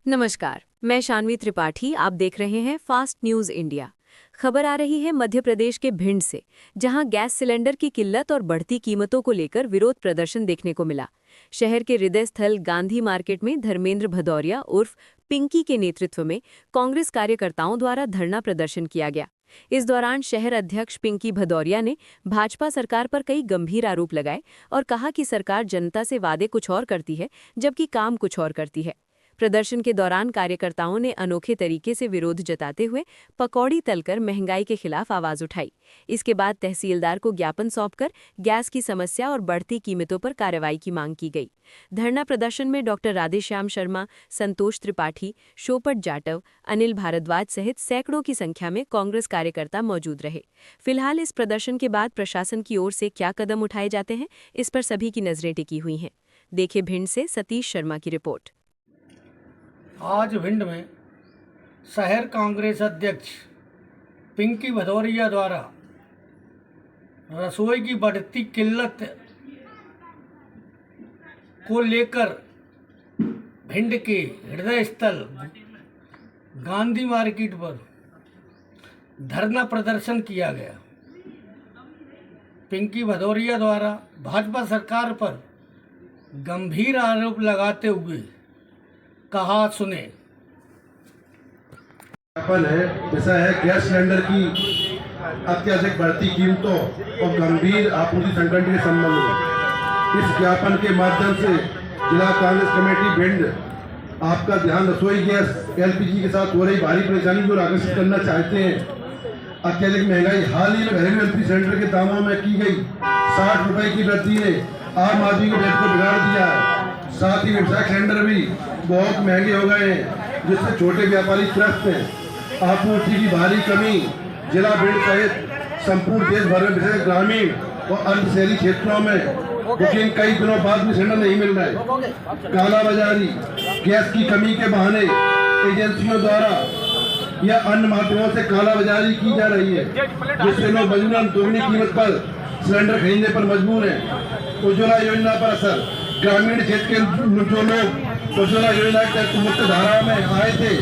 नमस्कार, मैं शान्वी त्रिपाठी। आप देख रहे हैं फास्ट न्यूज इंडिया। खबर आ रही है मध्य प्रदेश के भिंड से, जहां गैस सिलेंडर की किल्लत और बढ़ती कीमतों को लेकर विरोध प्रदर्शन देखने को मिला। शहर के हृदय स्थल गांधी मार्केट में धर्मेंद्र भदौरिया उर्फ पिंकी के नेतृत्व में कांग्रेस कार्यकर्ताओं द्वारा धरना प्रदर्शन किया गया। इस दौरान शहर अध्यक्ष पिंकी भदौरिया ने भाजपा सरकार पर कई गंभीर आरोप लगाए और कहा कि सरकार जनता से वादे कुछ और करती है, जबकि काम कुछ और करती है। प्रदर्शन के दौरान कार्यकर्ताओं ने अनोखे तरीके से विरोध जताते हुए पकौड़ी तलकर महंगाई के खिलाफ आवाज उठाई। इसके बाद तहसीलदार को ज्ञापन सौंपकर गैस की समस्या और बढ़ती कीमतों पर कार्रवाई की मांग की गई। धरना प्रदर्शन में डॉक्टर राधेश्याम शर्मा, संतोष त्रिपाठी, शोपट जाटव, अनिल भारद्वाज सहित सैकड़ों की संख्या में कांग्रेस कार्यकर्ता मौजूद रहे। फिलहाल इस प्रदर्शन के बाद प्रशासन की ओर से क्या कदम उठाए जाते हैं, इस पर सभी की नजरें टिकी हुई हैं। देखिए भिंड से सतीश शर्मा की रिपोर्ट। आज भिंड में शहर कांग्रेस अध्यक्ष पिंकी भदौरिया द्वारा रसोई की बढ़ती किल्लत को लेकर भिंड के हृदय स्थल गांधी मार्केट पर धरना प्रदर्शन किया गया। पिंकी भदौरिया द्वारा भाजपा सरकार पर गंभीर आरोप लगाते हुए कहा, सुने। विषय है गैस सिलेंडर की अत्याधिक बढ़ती कीमतों और गंभीर आपूर्ति संकट के संबंध में इस ज्ञापन के माध्यम से जिला कांग्रेस कमेटी भिंड आपका ध्यान रसोई गैस एलपीजी के साथ हो रही भारी परेशानी को आकर्षित करना चाहते हैं। अत्याधिक महंगाई हाल ही में घरेलू एलपीजी सिलेंडर के दामों में की गई 60 रुपए की वृद्धि ने आम आदमी के रेट को बिगाड़ दिया है। साथ ही व्यवसायिक सिलेंडर भी बहुत महंगे हो गए हैं, जिससे छोटे व्यापारी त्रस्त हैं। आपूर्ति की भारी कमी जिला भिंड सहित संपूर्ण देश भर में विशेष ग्रामीण और अर्ध शहरी क्षेत्रों में बुकिंग कई दिनों बाद भी सिलेंडर नहीं मिल रहे। कालाबाजारी, गैस की कमी के बहाने एजेंसियों द्वारा या अन्य माध्यमों से कालाबाजारी की जा रही है, जिससे लोग मजबूरन दोगुनी कीमत पर सिलेंडर खरीदने पर मजबूर हैं। उज्ज्वला योजना पर असर, ग्रामीण क्षेत्र के जो लोग उज्ज्वला योजना के तहत मुक्त धारा में आए थे,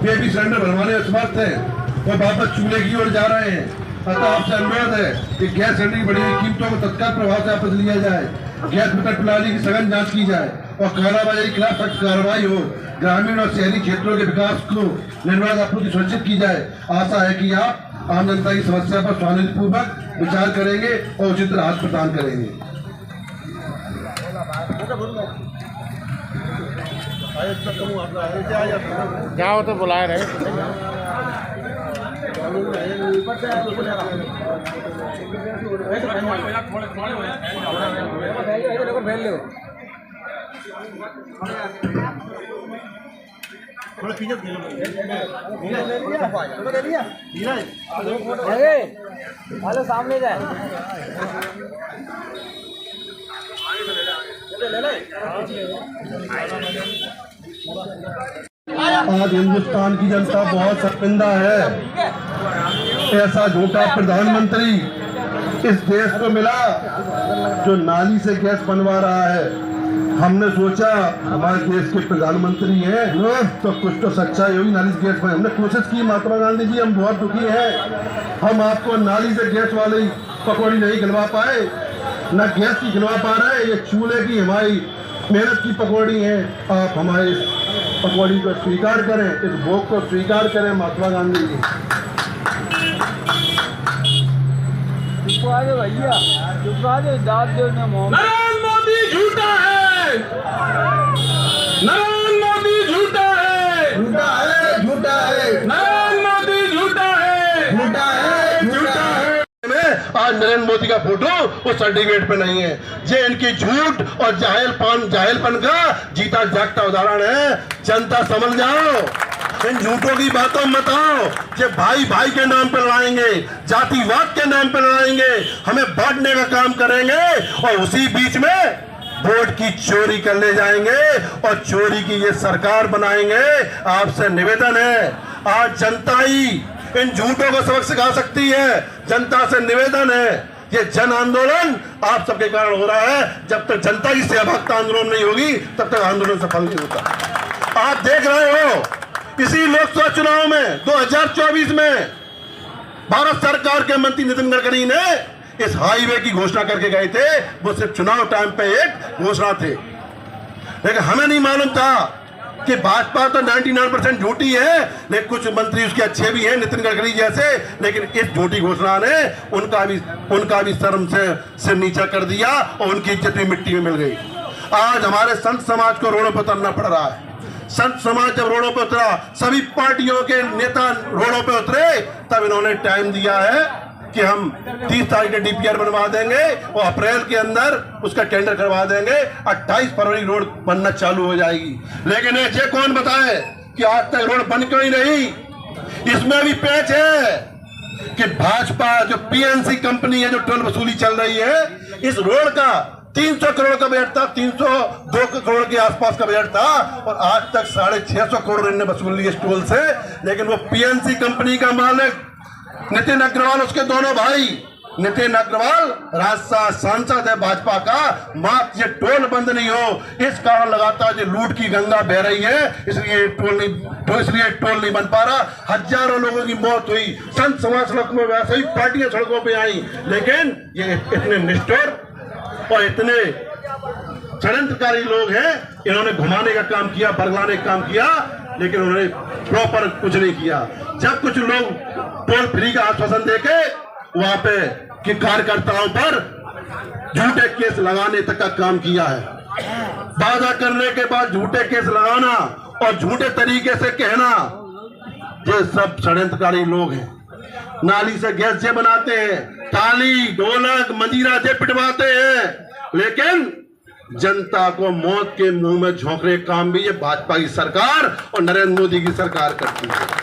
वे भी सिलेंडर भरवाने में समर्थ हैं और वापस चूल्हे की ओर जा रहे हैं। अतः आपसे अनुरोध है कि गैस सिलेंडर की बढ़ी हुई कीमतों को तत्काल प्रभाव से वापस लिया जाए, गैस वितरण प्रणाली की सघन जांच की जाए और कालाबाजारी के खिलाफ सख्त कार्रवाई हो। ग्रामीण और शहरी क्षेत्रों के विकास को निर्बाध आपूर्ति सुनिश्चित की जाए। आशा है कि आप आम जनता की समस्या पर सहानुभूतिपूर्वक विचार करेंगे और उचित राहत प्रदान करेंगे। जाओ तो बुलाए रहे। हेलो सामने जाए। आज हिंदुस्तान की जनता बहुत शर्मिंदा है। ऐसा झूठा प्रधानमंत्री इस देश को मिला जो नाली से गैस बनवा रहा है। हमने सोचा हमारे देश के प्रधानमंत्री हैं तो कुछ तो सच्चाई होगी, नाली से गैस बने। हमने कोशिश की, महात्मा गांधी जी हम बहुत दुखी हैं, हम आपको नाली से गैस वाली पकौड़ी नहीं खिलवा पाए, न गैस की खिलवा पा रहे। ये चूल्हे की हमारी मेहनत की पकौड़ी है। आप हमारे इस पकौड़ी को स्वीकार करें, इस भोग को स्वीकार करें। महात्मा गांधी जी भैया नरेंद्र मोदी झूठा है, नरेंद्र मोदी झूठा है, झूठा है, झूठा है, नरेंद्र मोदी झूठा है, झूठा है, झूठा है। आज नरेंद्र मोदी का फोटो उस सर्टिफिकेट पे नहीं है। ये इनकी झूठ और जाहिलपन का जीता जागता उदाहरण है। जनता समझ जाओ, इन झूठों की बातों मत आओ। ये भाई भाई के नाम पर लड़ाएंगे, जातिवाद के नाम पर लड़ाएंगे, हमें बांटने का काम करेंगे और उसी बीच में वोट की चोरी कर ले जाएंगे और चोरी की ये सरकार बनाएंगे। आपसे निवेदन है, आज जनता ही इन झूठों को सबक सिखा सकती है। जनता से निवेदन है, ये जन आंदोलन आप सबके कारण हो रहा है। जब तक जनता की सहभागिता आंदोलन नहीं होगी तब तक आंदोलन सफल नहीं होता। आप देख रहे हो इसी लोकसभा चुनाव में 2024 में भारत सरकार के मंत्री नितिन गडकरी ने इस हाईवे की घोषणा करके गए थे। वो सिर्फ चुनाव टाइम पे एक घोषणा थे, लेकिन हमें नहीं मालूम था कि भाजपा तो 99% झूठी है, लेकिन कुछ मंत्री उसके अच्छे भी हैं, नितिन गडकरी जैसे, लेकिन इस झूठी घोषणा ने उनका भी शर्म से सिर नीचा कर दिया और उनकी इज्जत भी मिट्टी में मिल गई। आज हमारे संत समाज को रोडों पर उतरना पड़ रहा है। संत समाज जब रोडों पर उतरा, सभी पार्टियों के नेता रोडों पर उतरे, तब इन्होंने टाइम दिया है कि हम 30 तारीख के डीपीआर बनवा देंगे और अप्रैल के अंदर उसका टेंडर करवा देंगे। 28 फरवरी रोड बनना चालू हो जाएगी। लेकिन ये कौन बताए कि आज तक रोड बन क्यों ही नहीं? इसमें भी पेच है कि भाजपा जो पीएनसी कंपनी है, जो टोल वसूली चल रही है, इस रोड का 300 करोड़ का बजट था, 302 करोड़ के आसपास का बजट था और आज तक 650 करोड़ इन्होंने वसूल लिए इस टोल से। लेकिन वो पीएनसी कंपनी का मालिक नितिन अग्रवाल, उसके दोनों भाई, नितिन अग्रवाल राज्यसभा सांसद है भाजपा का, मात्र ये टोल बंद नहीं हो इस कारण लगातार जो लूट की गंगा बह रही है, इसलिए टोल नहीं बन पा रहा। हजारों लोगों की मौत हुई, संत समाज सड़कों में, वैसे ही पार्टियां सड़कों पे आई, लेकिन ये इतने निष्ठुर और इतने षड्यंत्रकारी लोग हैं, इन्होंने घुमाने का काम किया, बरगलाने का काम किया, लेकिन उन्होंने प्रॉपर कुछ नहीं किया। जब कुछ लोग टोल फ्री का आश्वासन देके वहां पे कि कार्यकर्ताओं पर झूठे केस लगाने तक का काम किया है। वादा करने के बाद झूठे केस लगाना और झूठे तरीके से कहना, ये सब षड्यंत्रकारी लोग हैं। नाली से गैस जे बनाते हैं, ताली ढोलक मंजीरा जे पिटवाते हैं, लेकिन जनता को मौत के मुंह में झोंकने काम भी ये भाजपा की सरकार और नरेंद्र मोदी की सरकार करती है।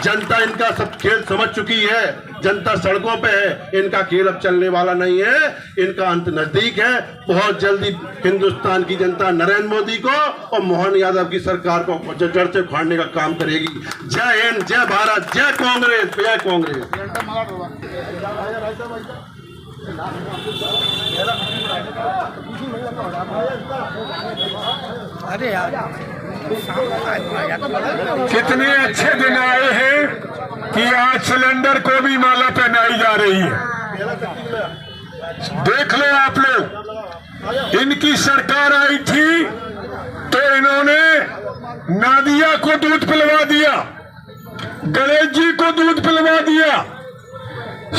जनता इनका सब खेल समझ चुकी है, जनता सड़कों पे है, इनका खेल अब चलने वाला नहीं है, इनका अंत नजदीक है। बहुत जल्दी हिंदुस्तान की जनता नरेंद्र मोदी को और मोहन यादव की सरकार को जड़ से उखाड़ने का काम करेगी। जय हिंद, जय भारत, जय कांग्रेस, जय कांग्रेस। अरे यार, कितने अच्छे दिन आए हैं कि आज सिलेंडर को भी माला पहनाई जा रही है। देख लो आप लोग, इनकी सरकार आई थी तो इन्होंने नादिया को दूध पिलवा दिया, गणेश जी को दूध पिलवा दिया,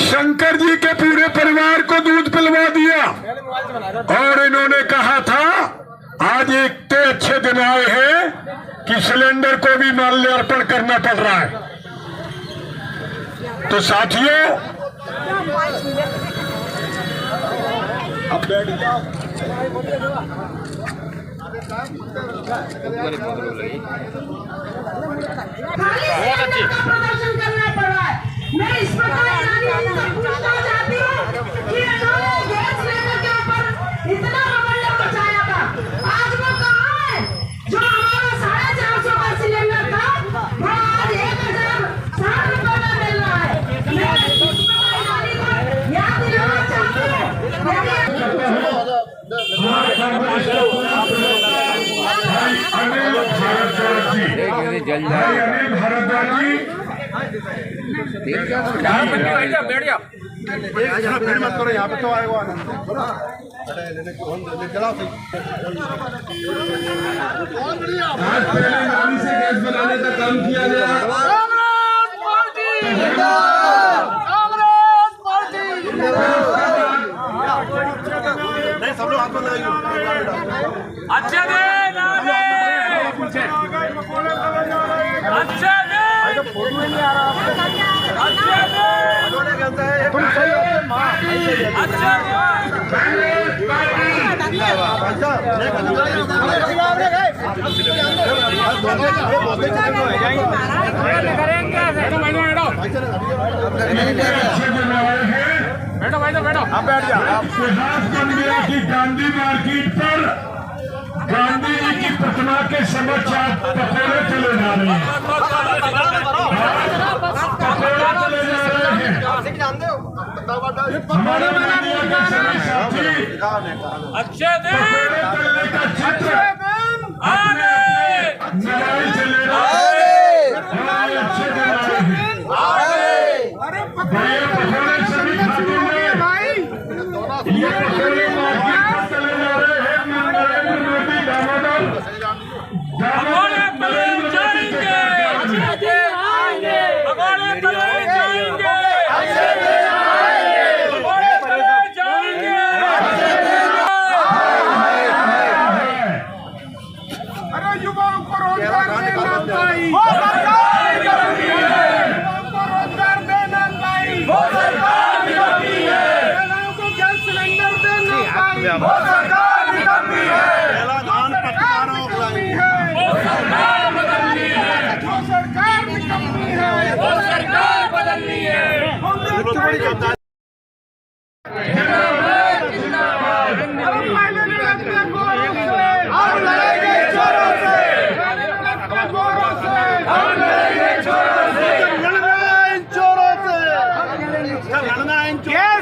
शंकर जी के पूरे परिवार को दूध पिलवा दिया और इन्होंने कहा था आज इतने अच्छे दिन आए हैं कि सिलेंडर को भी माल्यार्पण करना पड़ रहा है। तो साथियों, अब प्रदर्शन करना पड़ रहा है। मैं इस प्रकार पूछना चाहती हूँ कि इन्होंने गैस सिलेंडर के ऊपर इतना बवंडर मचाया था, आज वो कहाँ है? जो हमारा 450 का सिलेंडर था, वो आज 1060 रुपए में मिल रहा है। मैं इस प्रकार को याद दिलाना चाहती मत करो, यहाँ पे तो आएगा आज पहले नाली से गैस बनाने का काम किया गया। नहीं, सब लोग हाथ में लगाइए। अच्छे दिन अच्छे फोटो नहीं आ रहा, बैठो आप बैठ जाओ। गांधी मार्केट पर गांधी जी की प्रतिमा के समक्ष पकौड़े चले जा रहे हैं, पकौड़े चले जा रहे हैं। हमारे मीडिया के सभी साथी अच्छे दिन पकौड़े तलने का चित्र मोबाइल से ले नहीं, वो सरकार की कमी है। महिलाओं को रोजगार देना नहीं, वो सरकार की कमी है। महिलाओं को गैस सिलेंडर देना नहीं, वो सरकार की कमी है। धान पटवारों की कमी है, वो सरकार बदलनी है। वो सरकार की कमी है, वो सरकार बदलनी है। गैस